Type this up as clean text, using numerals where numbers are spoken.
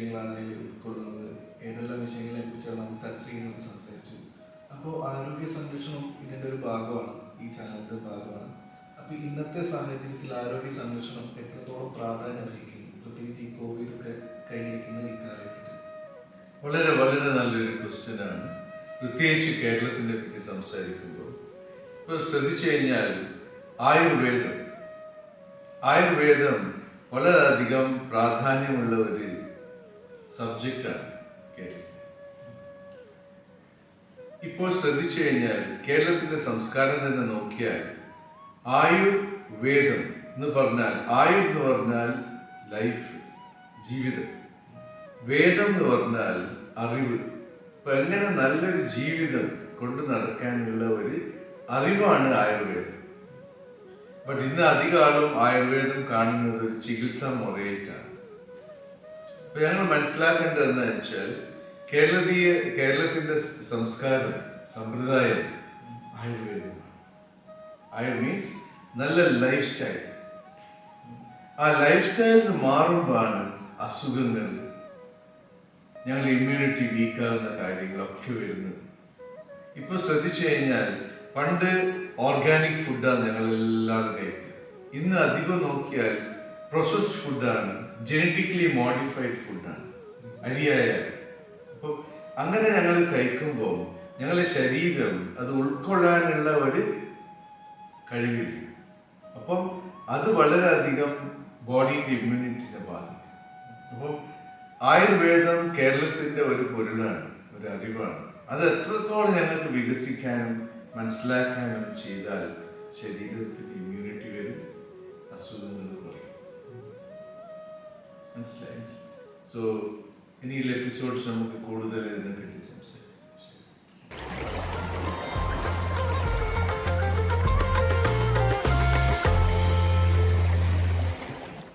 വിഷയങ്ങളാണ് അതിൽ ഉൾക്കൊള്ളുന്നത്, ഏതെല്ലാം വിഷയങ്ങളെ കുറിച്ചാണ് നമ്മൾ ചർച്ച ചെയ്യുന്നത് സംസാരിച്ചു. അപ്പോൾ ആരോഗ്യ സംരക്ഷണം ഇതിൻ്റെ ഒരു ഭാഗമാണ്, ഈ ചാനലിൻ്റെ ഭാഗമാണ്. അപ്പോൾ ഇന്നത്തെ സാഹചര്യത്തിൽ ആരോഗ്യ സംരക്ഷണം എത്രത്തോളം പ്രാധാന്യം അർഹിക്കുന്നു, പ്രത്യേകിച്ച് ഈ കോവിഡ് ഒക്കെ കഴിഞ്ഞിരിക്കുന്ന ഈ കാലഘട്ടത്തിൽ? വളരെ വളരെ നല്ലൊരു ക്വസ്റ്റ്യനാണ്, പ്രത്യേകിച്ച് കേരളത്തിനെ പറ്റി സംസാരിക്കുമ്പോൾ. ഇപ്പോൾ ശ്രദ്ധിച്ചു കഴിഞ്ഞാൽ ആയുർവേദം വളരെയധികം പ്രാധാന്യമുള്ള ഒരു സബ്ജക്റ്റാണ് കേരളത്തിൽ. ഇപ്പോൾ ശ്രദ്ധിച്ചു കഴിഞ്ഞാൽ കേരളത്തിന്റെ സംസ്കാരം തന്നെ നോക്കിയാൽ ആയുർവേദം എന്ന് പറഞ്ഞാൽ ലൈഫ്, ജീവിതം. വേദം എന്ന് പറഞ്ഞാൽ അറിവ്. അപ്പൊ എങ്ങനെ നല്ലൊരു ജീവിതം കൊണ്ടു നടക്കാനുള്ള ഒരു അറിവാണ് ആയുർവേദം. ബട്ട് ഇന്ന് അധികം ആളും ആയുർവേദം കാണുന്നത് ഒരു ചികിത്സാ മുറയായിട്ടാണ്. അപ്പൊ ഞങ്ങൾ മനസ്സിലാക്കേണ്ടതെന്ന് വെച്ചാൽ കേരളത്തിന്റെ സംസ്കാരം, സമ്പ്രദായം ആയുർവേദമാണ്. മീൻസ് നല്ല ലൈഫ് സ്റ്റൈൽ. ആ ലൈഫ് സ്റ്റൈലിന് മാറുമ്പോഴാണ് അസുഖങ്ങൾ, ഞങ്ങൾ ഇമ്മ്യൂണിറ്റി വീക്കാകുന്ന കാര്യങ്ങളൊക്കെ വരുന്നത്. ഇപ്പൊ ശ്രദ്ധിച്ചു കഴിഞ്ഞാൽ പണ്ട് ഓർഗാനിക് ഫുഡാണ് ഞങ്ങൾ എല്ലാവരും കഴിക്കുക. ഇന്ന് അധികം നോക്കിയാൽ പ്രോസസ്ഡ് ഫുഡാണ്, ജനറ്റിക്കലി മോഡിഫൈഡ് ഫുഡാണ്, അരിയായ. അപ്പോൾ അങ്ങനെ ഞങ്ങൾ കഴിക്കുമ്പോൾ ഞങ്ങളുടെ ശരീരം അത് ഉൾക്കൊള്ളാനുള്ള ഒരു കഴിവില്ല. അപ്പം അത് വളരെയധികം ബോഡിയുടെ ഇമ്മ്യൂണിറ്റിനെ ബാധിക്കും. അപ്പം ആയുർവേദം കേരളത്തിന്റെ ഒരു പൊരുളാണ്, ഒരു അറിവാണ്. അത് എത്രത്തോളം ഞങ്ങൾക്ക് വികസിക്കാനും മനസ്സിലാക്കാനും ചെയ്താൽ ശരീരത്തിന് ഇമ്മ്യൂണിറ്റി വരും, അസുഖങ്ങൾ കുറയും. മനസ്സിലായി? സോ ഇനിയുള്ള എപ്പിസോഡ്സ് നമുക്ക് കൂടുതൽ ഇതിനെപ്പറ്റി സംസാരിക്കാം.